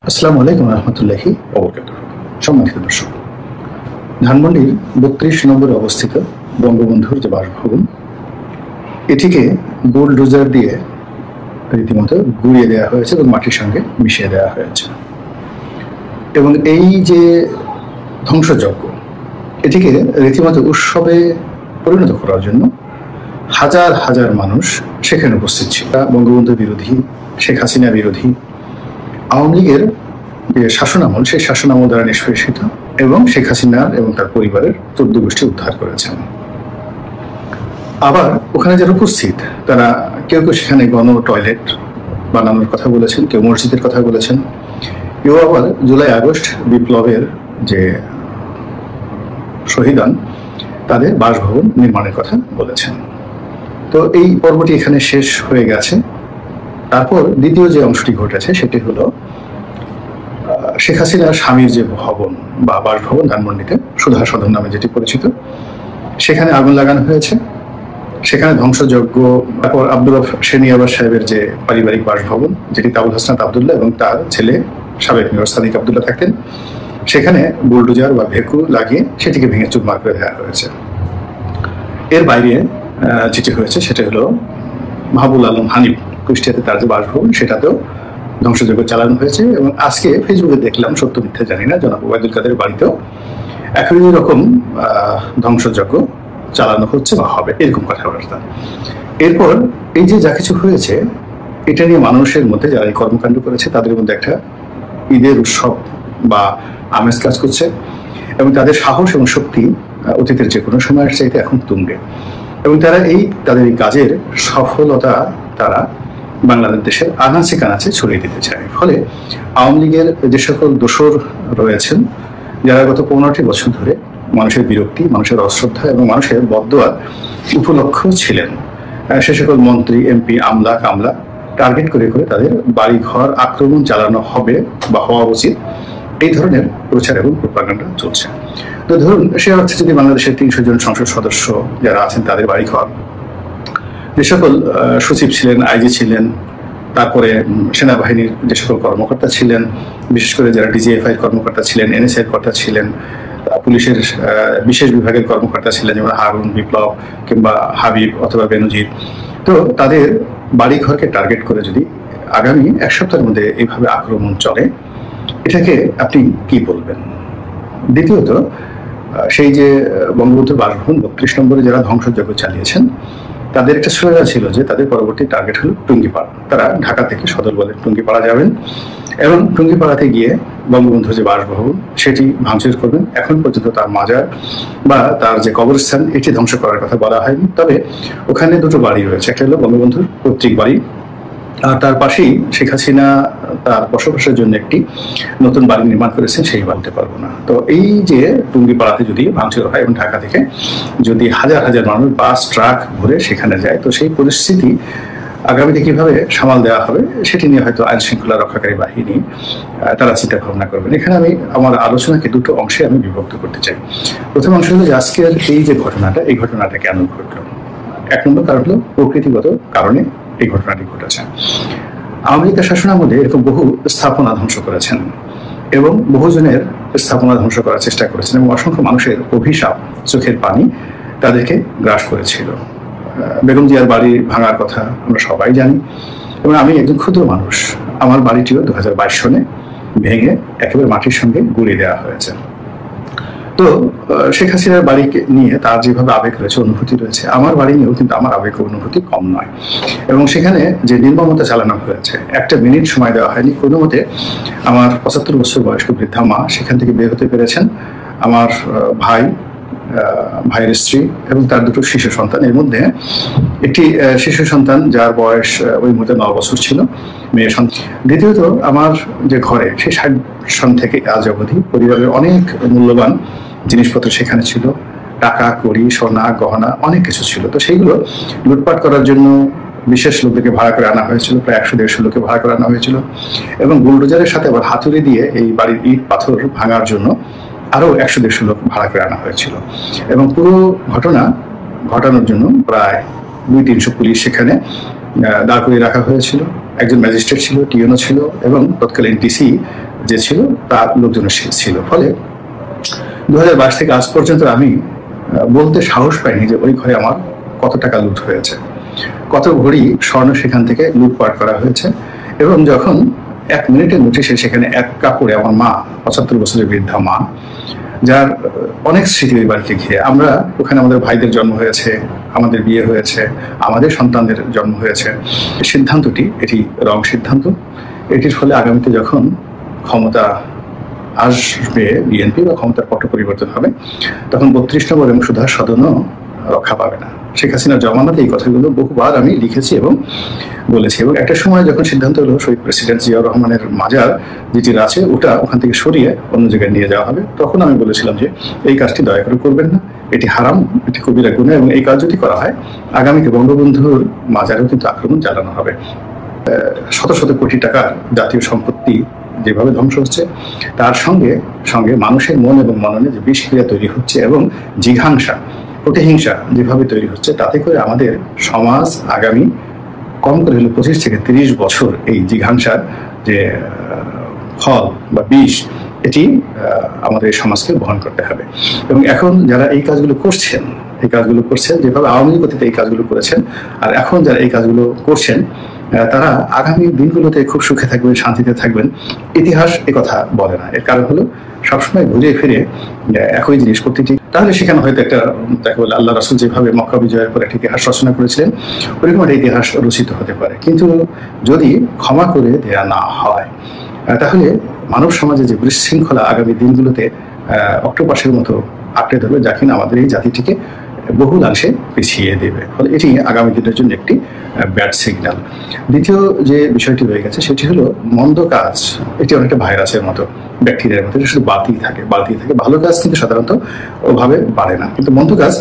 আসসালামু আলাইকুম রহমতুল্লাহি সম্মানিত দর্শক, ধানমন্ডির ৩২ নম্বরে অবস্থিত বঙ্গবন্ধুর যে বাসভবন, এটিকে বুলডোজার দিয়ে রীতিমতো গুঁড়িয়ে দেওয়া হয়েছে এবং মাটির সঙ্গে মিশিয়ে দেওয়া হয়েছে। এবং এই যে ধ্বংসযজ্ঞ, এটিকে রীতিমতো উৎসবে পরিণত করার জন্য হাজার হাজার মানুষ সেখানে উপস্থিত ছিল। বঙ্গবন্ধু বিরোধী, শেখ হাসিনা বিরোধী, আওয়ামী লীগের যে শাসনামল, সেই শাসনামল দ্বারা নিষ্পেষিত এবং শেখ হাসিনার এবং তার পরিবারের ১৪ গোষ্ঠী উদ্ধার করেছেন। আবার ওখানে যারা উপস্থিত, তারা কেউ কেউ সেখানে গণ টয়লেট বানানোর কথা বলেছেন, কেউ মসজিদের কথা বলেছেন, কেউ আবার জুলাই আগস্ট বিপ্লবের যে শহীদান, তাদের বাসভবন নির্মাণের কথা বলেছেন। তো এই পর্বটি এখানে শেষ হয়ে গেছে। তারপর দ্বিতীয় যে অংশটি ঘটেছে সেটি হলো শেখ হাসিনার স্বামীর যে ভবন বা বাসভবন ধানমন্ডিতে, সুধা সদন নামে যেটি পরিচিত, সেখানে আগুন লাগানো হয়েছে। সেখানে ধ্বংসযজ্ঞ। তারপর আব্দুল রফ সেনিয়াবাস সাহেবের যে পারিবারিক বাসভবন, যেটি আবুল হাসনাত আবদুল্লাহ এবং তার ছেলে সাবেক মেয়র সাদিক আবদুল্লাহ থাকতেন, সেখানে বুলডোজার বা ভেকু লাগিয়ে সেটিকে ভেঙে চুরমার করে দেওয়া হয়েছে। এর বাইরে যেটি হয়েছে সেটা হলো মাহবুল আলম হানিফ, কুষ্টিয়াতে তার যে বাসভবন, সেটাতেও ধ্বংসযজ্ঞ চালানো হয়েছে। এবং আজকে ফেসবুকে দেখলাম, সত্য মিথ্যা জানি না, জনাব ওবায়দুল কাদের বাড়িতেও একই রকম ধ্বংসযজ্ঞ চালানো হচ্ছে বা হবে, এরকম কথাবার্তা। এরপর এই যে যা কিছু হয়েছে, এটা নিয়ে মানুষের মধ্যে যারা এই কর্মকাণ্ড করেছে তাদের মধ্যে একটা ঈদের উৎসব বা আমেজ কাজ করছে এবং তাদের সাহস এবং শক্তি অতীতের যে কোনো সময়ের চাইতে এখন তুঙ্গে। এবং তারা তাদের এই কাজের সফলতা তারা বাংলাদেশের আনাচে কানাচে ছড়িয়ে দিতে চায়। ফলে আওয়ামী লীগের যে সকল দোসর রয়েছেন, যারা গত 15টি বছর ধরে মানুষের বিরক্তি, মানুষের অশ্রদ্ধা এবং মানুষের বদদোয়ার উপলক্ষ ছিলেন, সে সকল মন্ত্রী, এমপি, আমলা কামলা টার্গেট করে করে তাদের বাড়ি ঘর আক্রমণ চালানো হবে বা হওয়া উচিত, এই ধরনের প্রচার এবং প্রোপাগান্ডা চলছে। তো ধরুন, সে অর্থে যদি বাংলাদেশের 300 জন সংসদ সদস্য যারা আছেন তাদের বাড়ি ঘর, যে সকল সচিব ছিলেন, আইজি ছিলেন, তারপরে সেনাবাহিনীর যে সকল কর্মকর্তা ছিলেন, বিশেষ করে যারা ডিজিএফআই কর্মকর্তা ছিলেন, এনএসআই কর্তা ছিলেন, পুলিশের বিশেষ বিভাগের কর্মকর্তা ছিলেন, যেমন হারুন, বিপ্লব কিংবা হাবিব অথবা বেনজির, তো তাদের বাড়ি ঘরকে টার্গেট করে যদি আগামী 1 সপ্তাহের মধ্যে এইভাবে আক্রমণ চলে, এটাকে আপনি কি বলবেন? দ্বিতীয়ত, সেই যে বঙ্গবন্ধুর বাসভবন ৩২ নম্বরে যারা ধ্বংসযজ্ঞ চালিয়েছেন, তাদের একটা সুবিধা ছিল যে তাদের পরবর্তী টার্গেট হলো টুঙ্গিপাড়া। তারা ঢাকা থেকে সদর বলে টুঙ্গিপাড়া যাবেন এবং টুঙ্গিপাড়াতে গিয়ে বঙ্গবন্ধুর যে বাসভবন সেটি ভাঙচুর করবেন। এখন পর্যন্ত তার মাজার বা তার যে কবরস্থান, এটি ধ্বংস করার কথা বলা হয়নি। তবে ওখানে দুটো বাড়ি রয়েছে, একটা হলো বঙ্গবন্ধুর পৈতৃক বাড়ি, আর তার পাশেই শেখ হাসিনা তার বসবাসের জন্য একটি নতুন বাড়ি নির্মাণ করেছেন, সেই বলতে পারবো না। তো এই যে টুঙ্গিপাড়াতে যদি ভাঙচুর হয় এবং ঢাকা থেকে যদি হাজার হাজার মানুষ বাস ট্রাক ভরে সেখানে যায়, তো সেই পরিস্থিতি আগামীতে কিভাবে সামাল দেওয়া হবে সেটি নিয়ে হয়তো আইন শৃঙ্খলা রক্ষাকারী বাহিনী তারা চিন্তা ভাবনা করবেন। এখানে আমি আমার আলোচনাকে দুটো অংশে আমি বিভক্ত করতে চাই। প্রথম অংশ হলো যে আজকের এই যে ঘটনাটা, এই ঘটনাটা কেন ঘটলো। 1 নম্বর কারণ হলো প্রকৃতিগত কারণে এই ঘটনাটি ঘটেছে। আওয়ামী লীগের শাসনামলে এরকম বহু স্থাপনা ধ্বংস করেছেন এবং বহুজনের স্থাপনা ধ্বংস করার চেষ্টা করেছেন এবং অসংখ্য মানুষের অভিশাপ, চোখের পানি তাদেরকে গ্রাস করেছিল। বেগম জিয়ার বাড়ি ভাঙার কথা আমরা সবাই জানি এবং আমি একজন ক্ষুদ্র মানুষ, আমার বাড়িটিও 2022 সনে ভেঙে একেবারে মাটির সঙ্গে গুঁড়িয়ে দেওয়া হয়েছে। তো শেখ হাসিনার বাড়িকে নিয়ে তার যেভাবে আবেগ রয়েছে, অনুভূতি রয়েছে, আমার বাড়ি নিয়েও কিন্তু আমার আবেগ অনুভূতি কম নয়। এবং সেখানে যে নির্মমতা চালানো হয়েছে, 1 মিনিট সময় দেওয়া হয়নি। কোনো মতে আমার 75 বছর বয়স্ক বৃদ্ধা মা সেখান থেকে বের হতে পেরেছেন। আমার ভাইয়ের স্ত্রী এবং তার 2টো শিশু সন্তান, এর মধ্যে একটি শিশু সন্তান যার বয়স ওই মুহূর্তে 9 বছর ছিল, মেয়ে সন্তান। দ্বিতীয়ত, আমার যে ঘরে, সেই 60 সন থেকে আজ অবধি পরিবারের অনেক মূল্যবান জিনিসপত্র সেখানে ছিল, টাকা কড়ি, সোনা গহনা অনেক কিছু ছিল। তো সেইগুলো লুটপাট করার জন্য বিশেষ লোকদেরকে ভাড়া করে আনা হয়েছিল, প্রায় 100-150 লোককে ভাড়া করে আনা হয়েছিল এবং বুলডোজারের সাথে আবার হাতুড়ি দিয়ে এই বাড়ির ইট পাথর ভাঙার জন্য আরো 100-150 লোক ভাড়া করে আনা হয়েছিল। এবং পুরো ঘটনা ঘটানোর জন্য প্রায় 200-300 পুলিশ সেখানে দাঁড় করিয়ে রাখা হয়েছিল। একজন ম্যাজিস্ট্রেট ছিল, টিএনও ছিল এবং তৎকালীন ডিসি যে ছিল তার লোকজন ছিল। ফলে 2022 থেকে আজ পর্যন্ত আমি বলতে সাহস পাইনি যে ওই ঘরে আমার কত টাকা লুট হয়েছে, কত ভরি স্বর্ণ সেখান থেকে লুটপাট করা হয়েছে। এবং যখন 1 মিনিটের নোটিশে সেখানে এক কাপড়ে আমার মা, 75 বছরের বৃদ্ধা মা, যার অনেক স্মৃতি ওই বাড়িকে ঘিরে, আমরা ওখানে আমাদের ভাইদের জন্ম হয়েছে, আমাদের বিয়ে হয়েছে, আমাদের সন্তানদের জন্ম হয়েছে। সিদ্ধান্তটি এটি রং সিদ্ধান্ত। এটির ফলে আগামীতে যখন ক্ষমতা আসবে বিএনপি বা ক্ষমতার পট পরিবর্তন হবে, তখন 32 নম্বর এবং সুধার সদনও রক্ষা পাবে না। শেখ হাসিনার জমানাতে এই কথাগুলো বহুবার আমি লিখেছি এবং বলেছি। এবং একটা সময় যখন সিদ্ধান্ত হলো শহীদ প্রেসিডেন্ট জিয়াউর রহমানের মাজার যেটি আছে ওটা ওখান থেকে সরিয়ে অন্য জায়গায় নিয়ে যাওয়া হবে, তখন আমি বলেছিলাম যে এই কাজটি দয়া করে করবেন না, এটি হারাম, এটি কবিরা গুনাহ, এবং এই কাজ যদি করা হয় আগামীতে বঙ্গবন্ধুর মাজারেও কিন্তু আক্রমণ চালানো হবে। শত শত কোটি টাকার জাতীয় সম্পত্তি যেভাবে ধ্বংস হচ্ছে, তার সঙ্গে সঙ্গে মানুষের মন এবং মননে যে বিষক্রিয়া তৈরি হচ্ছে এবং জিঘাংসা, প্রতিহিংসা যেভাবে তৈরি হচ্ছে, তাতে করে আমাদের সমাজ আগামী কম করে হলে 25 থেকে 30 বছর এই জিঘাংসার যে ফল বা বিষ, এটি আমাদের সমাজকে বহন করতে হবে। এবং এখন যারা এই কাজগুলো করছেন যেভাবে আওয়ামী লীগ অতীতে এই কাজগুলো করেছেন, আর এখন যারা এই কাজগুলো করছেন, তারা আগামী দিনগুলোতে খুব সুখে থাকবেন, শান্তিতে থাকবেন। ইতিহাস কথা বলে না। এর কারণ হলো সবসময় ঘুরে ফিরে একই জিনিস প্রতিটি। তাহলে সেখানে হয়তো একটা দেখা বলে আল্লাহ রাসূল যেভাবে মক্কা বিজয়ের পর একটা ইতিহাস রচনা করেছিলেন, ওরকম একটা ইতিহাস রচিত হতে পারে। কিন্তু যদি ক্ষমা করে দেয়া না হয়, তাহলে মানব সমাজে যে বিশৃঙ্খলা আগামী দিনগুলোতে অক্টোপাসের মতো আঁকড়ে ধরবে, যা কিনা আমাদের এই জাতিটিকে বহুলাংশে পিছিয়ে দেবে। ফলে এটি আগামী দিনের জন্য একটি ব্যাড সিগন্যাল। দ্বিতীয় যে বিষয়টি রয়ে গেছে সেটি হলো মন্দ কাজ। এটি অনেকটা ভাইরাসের মতো, ব্যাকটেরিয়ার মতো, এটা শুধু বাড়তেই থাকে। ভালো কাজ কিন্তু সাধারণত ওভাবে বাড়ে না, কিন্তু মন্দ কাজ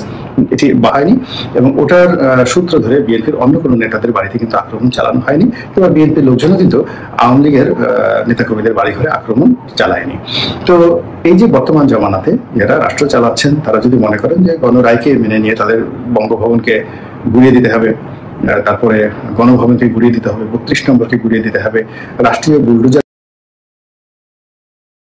এটি বাড়ায়নি। এবং ওটার সূত্র ধরে বিএনপির অন্য কোনো নেতাদের বাড়িতে কিন্তু আক্রমণ চালানো হয়নি। এবার বিএনপির লোকজনও কিন্তু আওয়ামী লীগের নেতাকর্মীদের বাড়ি ঘরে আক্রমণ চালায়নি। তো এই যে বর্তমান জমানাতে যারা রাষ্ট্র চালাচ্ছেন, তারা যদি মনে করেন যে গণরায়কে মেনে নিয়ে তাদের বঙ্গভবনকে গুড়িয়ে দিতে হবে, তারপরে গণভবনকে গুড়িয়ে দিতে হবে, 32 নম্বরকে গুড়িয়ে দিতে হবে, রাষ্ট্রীয় বুলডোজার